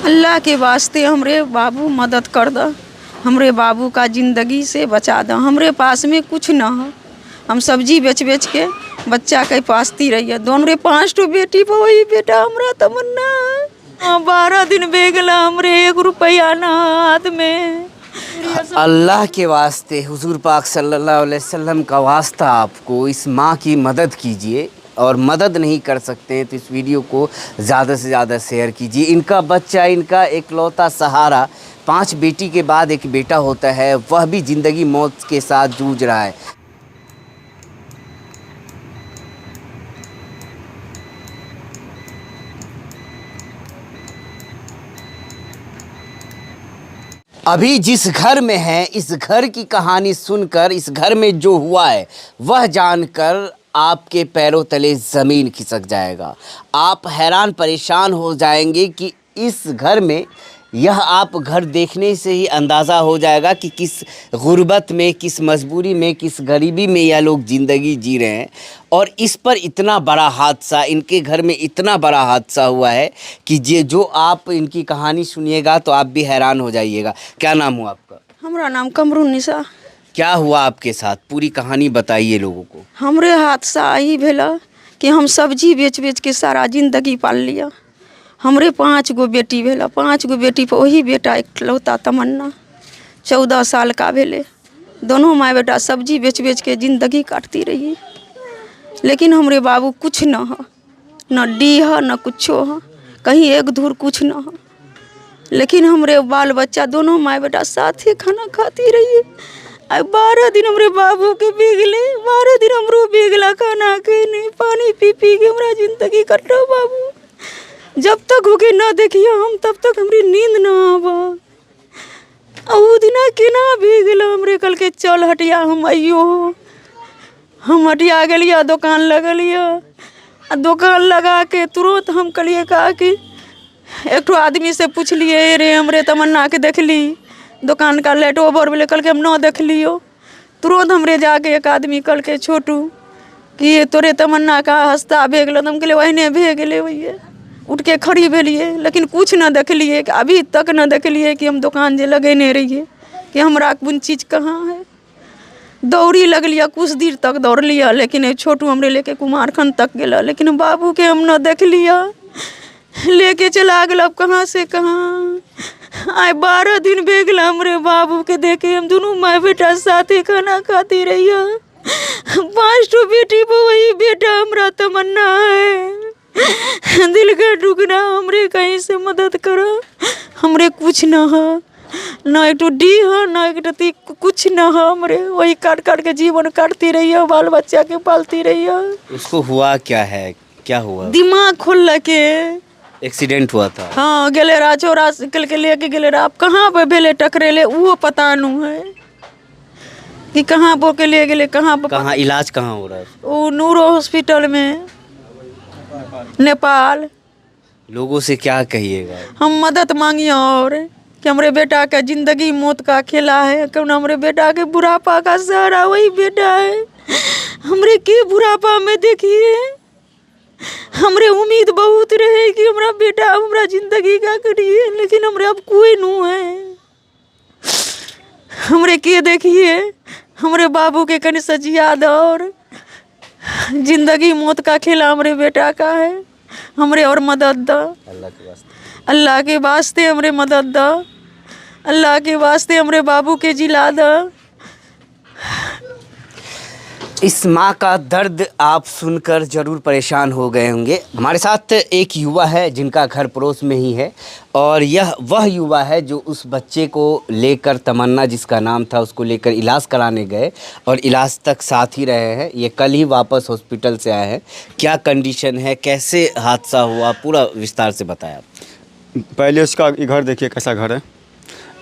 अल्लाह के वास्ते हमरे बाबू मदद कर दो, हमरे बाबू का ज़िंदगी से बचा दो। हमरे पास में कुछ ना हो, हम सब्जी बेच बेच के बच्चा के पासती रहिए। दोनों 5 ठो बेटी वही बेटा हमरा तमन्ना है। 12 दिन बेगला हमरे 1 रुपया ना हाथ में। अल्लाह के वास्ते हुजूर पाक सल्लल्लाहु अलैहि वसल्लम का वास्ता, आपको इस माँ की मदद कीजिए। और मदद नहीं कर सकते हैं तो इस वीडियो को ज़्यादा से ज़्यादा शेयर कीजिए। इनका बच्चा, इनका एकलौता सहारा, 5 बेटी के बाद एक बेटा होता है, वह भी ज़िंदगी मौत के साथ जूझ रहा है। अभी जिस घर में है, इस घर की कहानी सुनकर, इस घर में जो हुआ है वह जानकर आपके पैरों तले ज़मीन खिसक जाएगा। आप हैरान परेशान हो जाएंगे कि इस घर में, यह आप घर देखने से ही अंदाज़ा हो जाएगा कि किस गुर्बत में, किस मजबूरी में, किस गरीबी में यह लोग ज़िंदगी जी रहे हैं। और इस पर इतना बड़ा हादसा, इनके घर में इतना बड़ा हादसा हुआ है कि जो आप इनकी कहानी सुनिएगा तो आप भी हैरान हो जाइएगा। क्या नाम हुआ आपका? हमारा नाम कमरुन्निसा। क्या हुआ आपके साथ? पूरी कहानी बताइए लोगों को। हमरे हादसा यही भेला कि हम सब्जी बेच बेच के सारा ज़िंदगी पाल लिया। हमरे 5 गो बेटी भेला, 5 गो बेटी पर वही बेटा एकलौता तमन्ना 14 साल का भेले। दोनों माँ बेटा सब्जी बेच बेच के ज़िंदगी काटती रही। लेकिन हमरे बाबू कुछ न हो, न डी हो न कुछो हो, कहीं एक धूर कुछ न हो। लेकिन हमरे बाल बच्चा दोनों माँ बेटा साथ ही खाना खाती रही। 12 दिन हमरे बाबू के बिगले, 12 दिन हमरो बिगला, खाना के नहीं, पानी पी पी के हमारा ज़िंदगी कटो। बाबू जब तक होके ना देखिए हम, तब तक हमारी नींद ना आवा। ऊ दिना के ना बिगला हमरे कल के चल हटिया। हम आइयो, हम हटिया गलिया, दुकान लगलिया। दुकान लगा के तुरंत हम कलिए कहा कि एक ठो आदमी से पूछ लिए, रे हमरे तमन्ना के देख ली दुकान का लाइट ओवर बोले, कल के हम ना देख लियो। तुरंत हमरे जाके एक आदमी कल के छोटू कि ये तोरे तमन्ना का हंसता भेगल। हम कहले वही भेगले, वही उठ के खड़ी भेलिए। लेकिन कुछ न देखलिए, अभी तक न देखलिए कि हम दुकान जे लगेने रहिए कि हमरा कौन चीज़ कहाँ है। दौड़ी लगलिया, कुछ देर तक दौड़ लिया, लेकिन छोटू हमरे लेके कुमारखंड तक गया। लेकिन बाबू के हम न देख लिया, लेके चला गया कहाँ से कहाँ। 12 दिन बेगला हमरे बाबू के देखे। हम दोनों माँ बेटा साथे खाना खाती रही। 5 ठो बेटी पर वही बेटा हमरा तमन्ना है। दिल का टुकड़ा, हमरे कहीं से मदद करो। हमरे कुछ न हो, ना एक डी हो, ना एक कुछ न हो। हमरे वही काट काट के जीवन काटती रही है, बाल बच्चा के पालती रही है। उसको हुआ क्या है? क्या हुआ? दिमाग खोल के एक्सीडेंट हुआ था। हाँ, गेले रा चोरा निकल के लेके गेले रा। अब कहाँ पे भेले टकरेले वो पता नहीं है कि कहाँ पर के ले गेले, कहाँ पर। कहाँ इलाज कहाँ हो रहा है? वो नूरो हॉस्पिटल में, नेपाल। लोगों से क्या कहिएगा? हम मदद मांगिए और कि हमारे बेटा का ज़िंदगी मौत का खेला है। क्यों ना हमारे बेटा के बुढ़ापा का सहारा वही बेटा है। हमरे के बुढ़ापा में देखिए, हमरे उम्मीद बहुत रहे कि हमारा बेटा हमारा ज़िंदगी का करिए, लेकिन हमरे अब कोई नहीं है। हमरे के देखिए, हमरे बाबू के कने सजिया दो और ज़िंदगी मौत का खेला हमरे बेटा का है। हमरे और मदद दो, अल्लाह के वास्ते, अल्लाह के वास्ते हमरे मदद दो, अल्लाह के वास्ते हमरे बाबू के जिला दो। इस माँ का दर्द आप सुनकर ज़रूर परेशान हो गए होंगे। हमारे साथ एक युवा है जिनका घर पड़ोस में ही है, और यह वह युवा है जो उस बच्चे को लेकर, तमन्ना जिसका नाम था, उसको लेकर इलाज कराने गए और इलाज तक साथ ही रहे हैं। ये कल ही वापस हॉस्पिटल से आए हैं। क्या कंडीशन है, कैसे हादसा हुआ, पूरा विस्तार से बताया। पहले उसका घर देखिए कैसा घर है।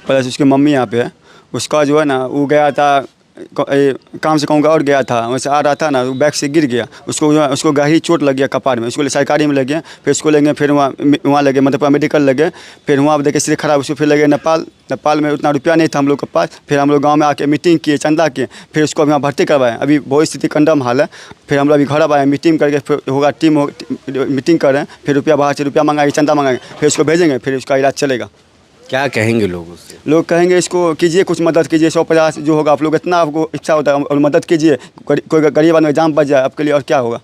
पहले उसकी मम्मी यहाँ पे है। उसका जो है ना, वो गया था काम से कहूँगा और गया था, वैसे आ रहा था ना, बैग से गिर गया, उसको गहरी चोट लग गया कपार में, उसको सरकारी में लगे, फिर उसको लेंगे, फिर वहाँ लगे मतलब मेडिकल लगे, फिर वहाँ देखे सीधे खराब, उसको फिर लगे नेपाल में उतना रुपया नहीं था हम लोग के पास, फिर हम लोग गाँव में आके मीटिंग किए, चंदा किए, फिर उसको अभी वहाँ भर्ती करवाएं, अभी बहुत स्थिति कंडम हाल है, फिर हम लोग अभी घर आए मीटिंग करके, फिर होगा मीटिंग करें, फिर रुपया बाहर से रुपया मंगाएंगे, चंदा मंगाएंगे, फिर उसको भेजेंगे, फिर उसका इलाज चलेगा। क्या कहेंगे लोग उससे? लोग कहेंगे इसको कीजिए, कुछ मदद कीजिए, 150 जो होगा आप लोग इतना आपको इच्छा होता है और मदद कीजिए, कोई गरीब आदमी जान बच जाए आपके लिए, और क्या होगा।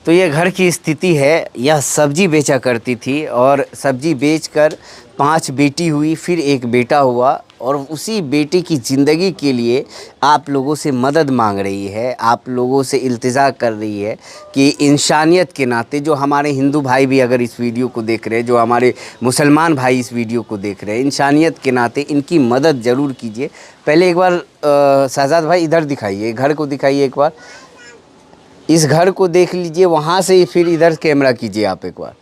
तो ये घर की स्थिति है। यह सब्जी बेचा करती थी और सब्जी बेचकर 5 बेटी हुई, फिर एक बेटा हुआ और उसी बेटे की ज़िंदगी के लिए आप लोगों से मदद मांग रही है, आप लोगों से इल्तिजा कर रही है कि इंसानियत के नाते, जो हमारे हिंदू भाई भी अगर इस वीडियो को देख रहे हैं, जो हमारे मुसलमान भाई इस वीडियो को देख रहे हैं, इंसानियत के नाते इनकी मदद ज़रूर कीजिए। पहले एक बार शहजाद भाई इधर दिखाइए, घर को दिखाइए एक बार, इस घर को देख लीजिए, वहाँ से फिर इधर कैमरा कीजिए आप एक बार,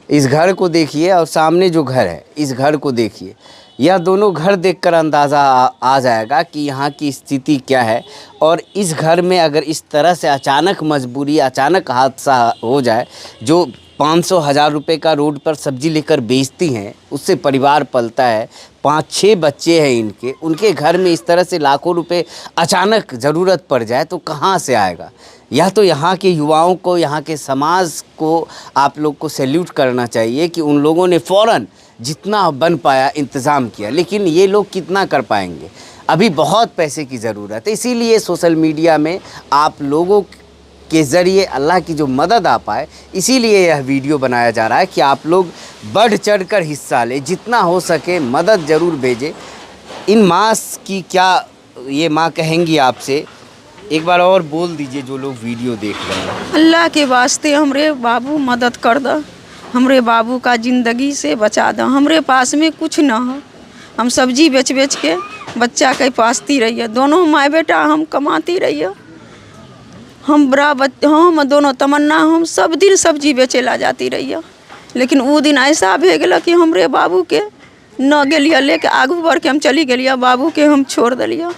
इस घर को देखिए और सामने जो घर है इस घर को देखिए। यह दोनों घर देखकर अंदाज़ा आ जाएगा कि यहाँ की स्थिति क्या है। और इस घर में अगर इस तरह से अचानक मजबूरी, अचानक हादसा हो जाए, जो 500-1000 रुपये का रोड पर सब्जी लेकर बेचती हैं, उससे परिवार पलता है, 5-6 बच्चे हैं इनके, उनके घर में इस तरह से लाखों रुपए अचानक ज़रूरत पड़ जाए तो कहाँ से आएगा। यह तो यहाँ के युवाओं को, यहाँ के समाज को आप लोग को सैल्यूट करना चाहिए कि उन लोगों ने फ़ौरन जितना बन पाया इंतज़ाम किया। लेकिन ये लोग कितना कर पाएंगे, अभी बहुत पैसे की ज़रूरत है। इसीलिए सोशल मीडिया में आप लोगों के ज़रिए अल्लाह की जो मदद आ पाए, इसीलिए यह वीडियो बनाया जा रहा है कि आप लोग बढ़ चढ़ कर हिस्सा लें, जितना हो सके मदद ज़रूर भेजें। इन माँ की क्या ये माँ कहेंगी आपसे, एक बार और बोल दीजिए जो लोग वीडियो देख रहे हैं। अल्लाह के वास्ते हमरे बाबू मदद कर दो, हमरे बाबू का ज़िंदगी से बचा दो। हमरे पास में कुछ ना हो, हम सब्जी बेच बेच के बच्चा के पासती रहिए, दोनों माँ बेटा हम कमाती रहिए। हम हम दोनों तमन्ना हम सब दिन सब्जी बेचे ला जाती रहिए। लेकिन वो दिन ऐसा भे गया कि हमरे बाबू के न गेलिए लेके आगू बढ़ के हम चली गेलिए, बाबू के हम छोड़ दिलिए।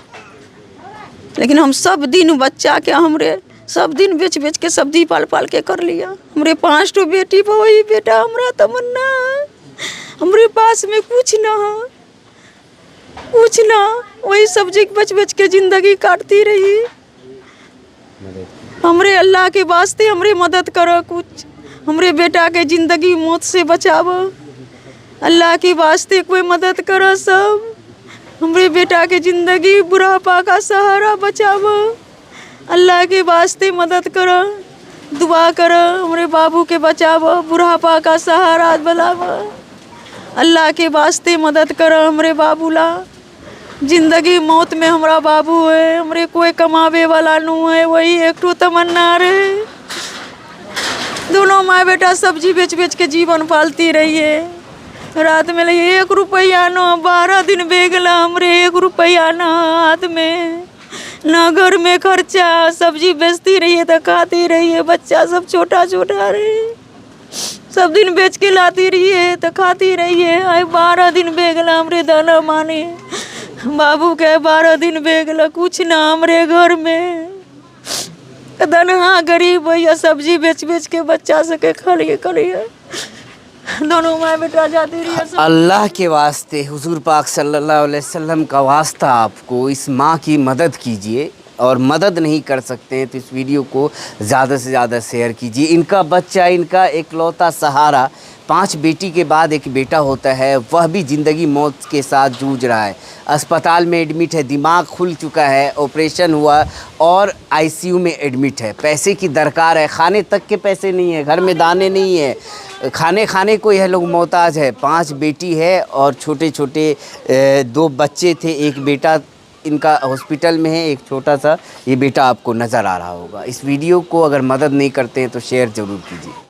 लेकिन हम सब दिन बच्चा के हमरे सब दिन बेच बेच के सब्जी पाल पाल के कर लिया। हमरे 5 ठो बेटी वही बेटा हमरा तमन्ना, हमरे पास में कुछ ना हो, कुछ ना, वही सब्जी बेच बेच के ज़िंदगी काटती रही। हमरे अल्लाह के वास्ते हमरे मदद करो, कुछ हमरे बेटा के ज़िंदगी मौत से बचावो, अल्लाह के वास्ते कोई मदद करो। सब हमरे बेटा के ज़िंदगी बुढ़ापा का सहारा बचावो, अल्लाह के वास्ते मदद करो, दुआ करो, हमरे बाबू के बचावो, बुढ़ापा का सहारा बनावो, अल्लाह के वास्ते मदद करो। हमरे बाबू ला ज़िंदगी मौत में हमारा बाबू है, हमरे कोई कमावे वाला नहीं है, वही एक ठो तमन्ना रहे। दोनों माँ बेटा सब्जी बेच बेच के जीवन पालती रही है। रात में लगे 1 रुपया न, 12 दिन बेगला हमरे 1 रुपया न हाथ में, न घर में खर्चा, सब्जी बेचती रही है तो खाती रही है, बच्चा सब छोटा छोटा रहे, सब दिन बेच के लाती रही है तो खाती रही है। 12 दिन बेगला हमरे दाना माने, बाबू के 12 दिन बेगला, कुछ ना हमरे घर में, दनहा गरीब भैया सब्जी बेच बेच के बच्चा सके खलिए। दोनों माँ बेटा जाती रही है। अल्लाह के वास्ते, हुजूर पाक सल्लल्लाहु अलैहि वसल्लम का वास्ता, आपको इस माँ की मदद कीजिए। और मदद नहीं कर सकते हैं तो इस वीडियो को ज़्यादा से ज़्यादा शेयर कीजिए। इनका बच्चा, इनका एकलौता सहारा, 5 बेटी के बाद एक बेटा होता है, वह भी ज़िंदगी मौत के साथ जूझ रहा है, अस्पताल में एडमिट है, दिमाग खुल चुका है, ऑपरेशन हुआ और आईसीयू में एडमिट है। पैसे की दरकार है, खाने तक के पैसे नहीं है, घर में दाने नहीं है, खाने को यह लोग मोहताज है। 5 बेटी है और छोटे छोटे 2 बच्चे थे, एक बेटा इनका हॉस्पिटल में है, एक छोटा सा ये बेटा आपको नज़र आ रहा होगा। इस वीडियो को अगर मदद नहीं करते हैं तो शेयर ज़रूर कीजिए।